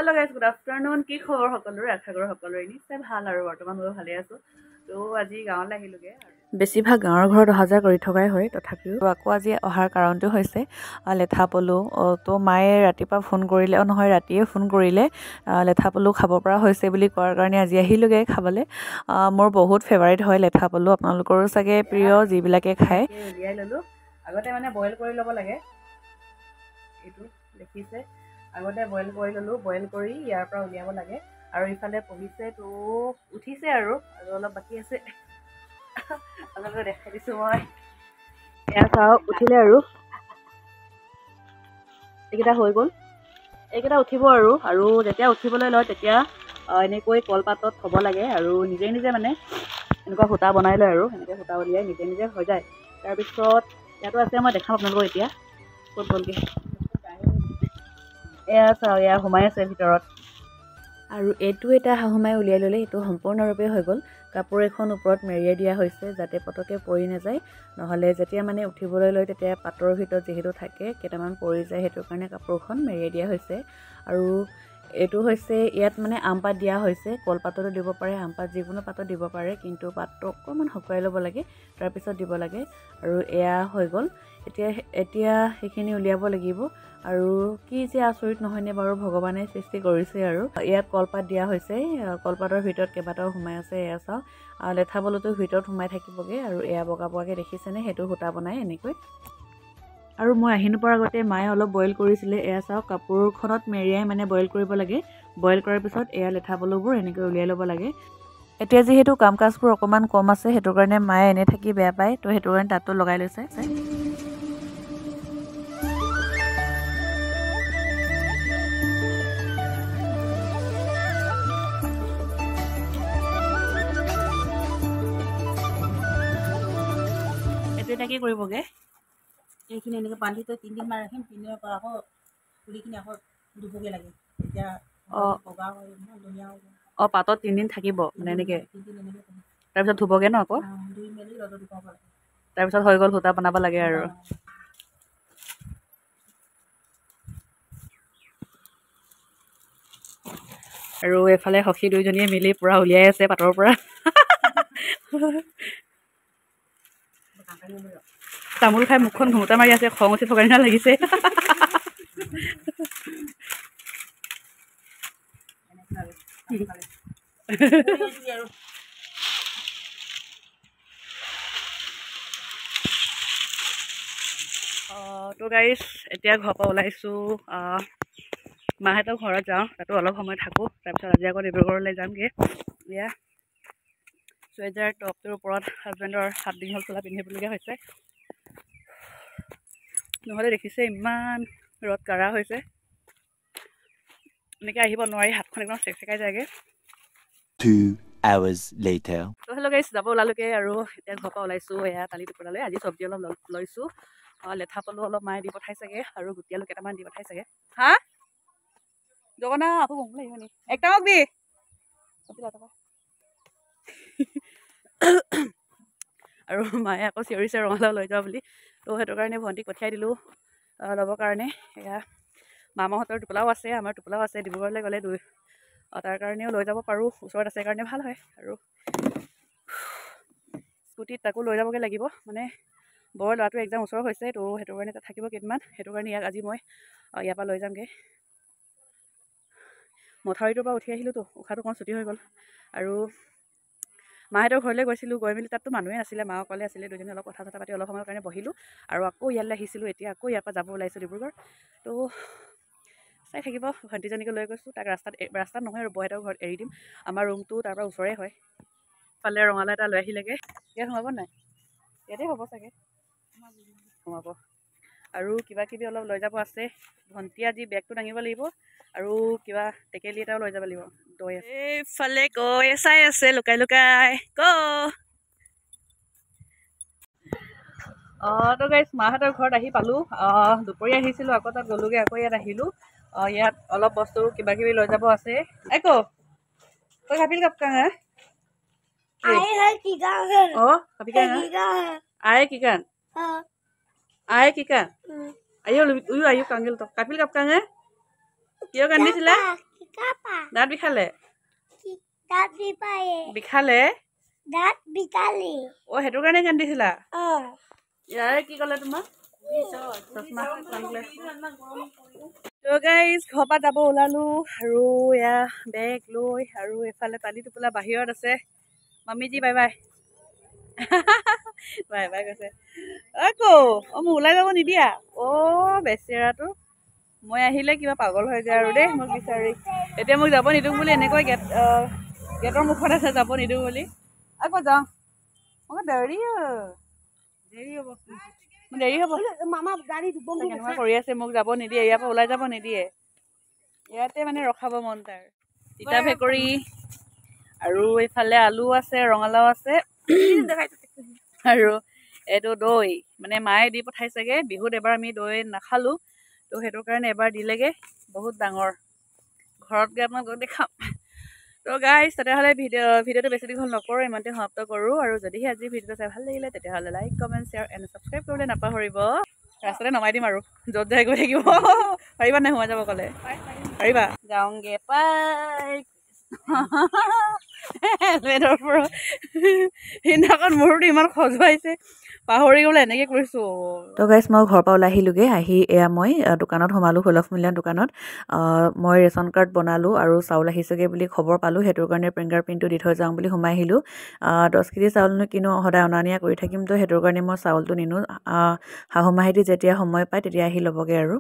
Hello guys, good afternoon. কি খবৰ সকলোৰে? আশা কৰো সকলোৰে নিশ্চয় ভাল আৰু বৰ্তমান মই ভালে আছো। তো আজি গাঁৱলৈ আহিলোগে। বেছিভাগ গাঁৱৰ ঘৰত অহা যোৱা কৰি থকাই হয়, তথাপিও আকৌ আজি অহাৰ কাৰণটো হৈছে লেঠা পলু। তো মায়ে ৰাতিপুৱা ফোন কৰিলে, নহয় ৰাতিয়ে ফোন কৰিলে লেঠা পলু খাব পৰা হৈছে বুলি কোৱাৰ কাৰণে আজি আহিলোগে খাবলৈ। মোৰ বহুত ফেভাৰিট হয় লেঠা পলু, আপোনালোকৰো চাগে প্ৰিয় যিবিলাকে খায়। উলিয়াই ল'লো। আগতে মানে বইল কৰি ল'ব লাগে, এইটো দেখিছে। আগতে বইল কৰি ল'লোঁ, বইল কৰি ইয়াৰ পৰা উলিয়াব লাগে। আৰু ইফালে পঢ়িছে তো উঠিছে আৰু অলপ বাকী আছে। আপোনালোকে দেখাই দিছোঁ মই। এয়া চাওক উঠিলে আৰু এইকেইটা হৈ গ'ল। এইকেইটা উঠিব আৰু যেতিয়া উঠিবলৈ লয় তেতিয়া এনেকৈ কলপাতত থ'ব লাগে আৰু নিজে নিজে মানে এনেকুৱা সূতা বনাই লয় আৰু এনেকৈ সূতা উলিয়াই নিজে নিজে হৈ যায়। তাৰপিছত ইয়াতো আছে, মই দেখাম আপোনালোকক এতিয়া ক'ত গ'লগৈ। এয়া চাওক, এয়া সোমাই আছে ভিতৰত। আৰু এইটো এটা সোমাই উলিয়াই ল'লে এইটো সম্পূৰ্ণৰূপে হৈ গ'ল। কাপোৰ এখন ওপৰত মেৰিয়াই দিয়া হৈছে যাতে পটকৈ পৰি নাযায়, নহ'লে যেতিয়া মানে উঠিবলৈ লয় তেতিয়া পাতৰ ভিতৰত যিহেতু থাকে কেইটামান পৰি যায়, সেইটো কাৰণে কাপোৰখন মেৰিয়াই দিয়া হৈছে। আৰু এইটো হৈছে ইয়াত মানে আম পাত দিয়া হৈছে, কলপাততো দিব পাৰে, আম পাত যিকোনো পাতত দিব পাৰে, কিন্তু পাতটো অকণমান শুকুৱাই ল'ব লাগে, তাৰপিছত দিব লাগে। আৰু এয়া হৈ গ'ল। এতিয়া সেইখিনি উলিয়াব লাগিব। আৰু কি যে আচৰিত নহয়নে বাৰু, ভগৱানে সৃষ্টি কৰিছে। আৰু ইয়াত কলপাত দিয়া হৈছে, কলপাতৰ ভিতৰত কেইবাটাও সোমাই আছে। এয়া চাওক, লেঠা পলুটো ভিতৰত সোমাই থাকিবগৈ। আৰু এয়া বগা বগাকৈ দেখিছেনে, সেইটো সূতা বনাই এনেকৈ। আৰু মই আহি নোপোৱাৰ আগতে মায়ে অলপ বইল কৰিছিলে। এয়া চাওক, কাপোৰখনত মেৰিয়াই মানে বইল কৰিব লাগে। বইল কৰাৰ পিছত এয়া লেঠা পলুবোৰ এনেকৈ উলিয়াই ল'ব লাগে। এতিয়া যিহেতু কাম কাজবোৰ অকণমান কম আছে, সেইটো কাৰণে মায়ে এনে থাকি বেয়া পায়, তো সেইটো কাৰণে তাতটো লগাই লৈছে। এইটো এতিয়া কি কৰিবগৈ, এইখিনি এনেকৈ বান্ধি থৈ 3 দিনমান ৰাখিম, 3 দিনৰ পৰা আকৌ ফুলিখিনি আকৌ ধুবগৈ লাগে। এতিয়া বগা হৈ ধুনীয়া হৈ যায়। পাতত 3 দিন থাকিব মানে এনেকৈ, তাৰপিছত ধুবগৈ ন, আকৌ ধুই মেলি ৰ'দত শুকাব লাগে, তাৰপিছত হৈ গ'ল, সূতা বনাব লাগে আৰু। আৰু এফালে সখী দুইজনীয়ে মিলি পূৰা উলিয়াই আছে পাতৰ পৰা। তামোল খাই মুখখন ঘুমটা মাৰি আছে, খং উঠি থকা নিচিনা লাগিছে। তো গাইজ, এতিয়া ঘৰৰ পৰা ওলাইছোঁ, মাহঁতৰ ঘৰত যাওঁ, তাতো অলপ সময় থাকোঁ, তাৰপিছত আজি আকৌ ডিব্ৰুগড়লৈ যামগৈ। এয়া চুৱেটাৰ টপটোৰ ওপৰত হাজবেণ্ডৰ হাত দীঘল চোলা পিন্ধিবলগীয়া হৈছে, নহ'লে দেখিছে ইমান ৰ'দ কাঢ়া হৈছে, এনেকৈ আহিব নোৱাৰি, হাতখন একদম চেকচেকাই যায়গৈ। 2 hours later. তো হেল্ল' গাইজ, যাব ওলালোগে আৰু এতিয়া ঘৰৰ পৰা ওলাইছোঁ। এয়া তালি টুকুৰালৈ আজি চব্জি অলপ লৈছোঁ, লেঠা পলু অলপ মায়ে দি পঠাইছেগৈ, আৰু গুটি আলু কেইটামান দি পঠাইছেগৈ। হা জগন্না আকৌ গম লাগিব নি একটামক দি আৰু মায়ে আকৌ চিঞৰিছে ৰঙালাও লৈ যাওঁ বুলি, তো সেইটো কাৰণে ভণ্টিক পঠিয়াই দিলোঁ ল'বৰ কাৰণে। এয়া মামাহঁতৰ টোপোলাও আছে, আমাৰ টোপোলাও আছে, ডিব্ৰুগড়লৈ গ'লে তাৰ কাৰণেও লৈ যাব পাৰোঁ, ওচৰত আছে কাৰণে ভাল হয়। আৰু স্কুটিত তাকো লৈ যাবগৈ লাগিব, মানে বৰ ল'ৰাটো একদম ওচৰ হৈছে, তো সেইটো কাৰণে তাত থাকিব কেইদিনমান, সেইটো কাৰণে ইয়াক আজি মই ইয়াৰ পৰা লৈ যামগৈ। মথাউৰিটোৰ পৰা উঠি আহিলোঁতো, উশাহটো অকণ ছুটি হৈ গ'ল। আৰু মাহঁতৰ ঘৰলৈ গৈছিলোঁ, গৈ মেলি তাততো মানুহে নাছিলে, মা অকলে আছিলে, দুজনী অলপ কথা চথা পাতি অলপ সময়ৰ কাৰণে বহিলোঁ, আৰু আকৌ ইয়ালৈ আহিছিলোঁ। এতিয়া আকৌ ইয়াৰ পৰা যাব ওলাইছোঁ ডিব্ৰুগড়, তো চাই থাকিব। ভণ্টিজনীকে লৈ গৈছোঁ, তাক ৰাস্তাত নহয় আৰু বৌহঁতৰ ঘৰত এৰি দিম, আমাৰ ৰুমটো তাৰ পৰা ওচৰে হয়। ফালে ৰঙালাও এটা লৈ আহিলেগৈ, ইয়াত সোমাব নাই, ইয়াতে হ'ব চাগে, সোমাব। আৰু কিবা কিবি অলপ লৈ যাব আছে, ভণ্টি আজি বেগটো দাঙিব লাগিব, আৰু কিবা টেকেলি এটাও লৈ যাব লাগিব। দৈ এইফালে গৈ চাই আছে লুকাই লুকাই তো গাইজ, মাহঁতৰ ঘৰত আহি পালোঁ, দুপৰীয়া আহিছিলোঁ, আকৌ তাত গ'লোগৈ, আকৌ ইয়াত আহিলোঁ। ইয়াত অলপ বস্তু কিবা কিবি লৈ যাব আছে। আকৌ তই কাপিল কাপকা হা আয়ে kikan aye kikan ayo ayo kanggil to kapil kapkang kiyo kan disila দাঁত বিষালে বিষালে অ' সেইটো কাৰণে কান্দিছিলা ইয়াৰে কি ক'লে তোমাক তো গাইজ ঘৰৰ পৰা যাব ওলালো আৰু এয়া বেগ লৈ আৰু এফালে পানী টোপোলা বাহিৰত আছে মামীজি বাই বাই বাই বাই কৈছে আকৌ অ' মোক ওলাই যাব নিদিয়া অ' বেচেৰাটো মই আহিলে কিবা পাগল হৈ যায় আৰু দেই মোক বিচাৰি এতিয়া মোক যাব নিদিওঁ বুলি এনেকৈ গেটৰ মুখত আছে যাব নিদিওঁ বুলি আকৌ যাওঁ মোক দেৰি হ'ব কেনেকুৱা কৰি আছে মোক যাব নিদিয়ে ইয়াৰ পৰা ওলাই যাব নিদিয়ে ইয়াতে মানে ৰখাব মন তাৰ তিতা ভেকুৰি আৰু এইফালে আলু আছে ৰঙালাও আছে আৰু এইটো দৈ মানে মায়ে দি পঠাইছেগৈ বিহুত এবাৰ আমি দৈ নাখালোঁ তো সেইটো কাৰণে এবাৰ দিলেগৈ বহুত ডাঙৰ ঘৰত গৈ আপোনালোকক দেখাম তো গাইজ তেতিয়াহ'লে ভিডিঅ'টো বেছি দীঘল নকৰোঁ ইমানতে সমাপ্ত কৰোঁ আৰু যদিহে আজি ভিডিঅ'টো চাই ভাল লাগিলে তেতিয়াহ'লে like comment share and subscribe কৰিবলৈ নাপাহৰিব ৰাস্তাতে নমাই দিম আৰু য'ত যাই গৈ থাকিব পাৰিবা নাই সোমাই যাব ক'লে পাৰিবা যাওঁগে পাই হেলমেটৰ পৰা সেইদিনাখন মোৰতো ইমান খজুৱাইছে পাহৰি গ'লে এনেকৈ কৰিছোঁ তো গাইজ মই ঘৰৰ পৰা ওলাই আহিলোঁগৈ আহি এয়া মই দোকানত সোমালোঁ সুলভ মূল্যৰ দোকানত মই ৰেচন কাৰ্ড বনালোঁ আৰু চাউল আহিছেগৈ বুলি খবৰ পালোঁ সেইটোৰ কাৰণে ফিংগাৰ প্ৰিণ্টটো দি থৈ যাওঁ বুলি সোমাই আহিলোঁ 10 কেজি চাউলনো কিনো সদায় অনা নিয়া কৰি থাকিম তো সেইটোৰ কাৰণে মই চাউলটো নিনো শাহুমাহঁতে যেতিয়া সময় পায় তেতিয়া আহি ল'বগৈ আৰু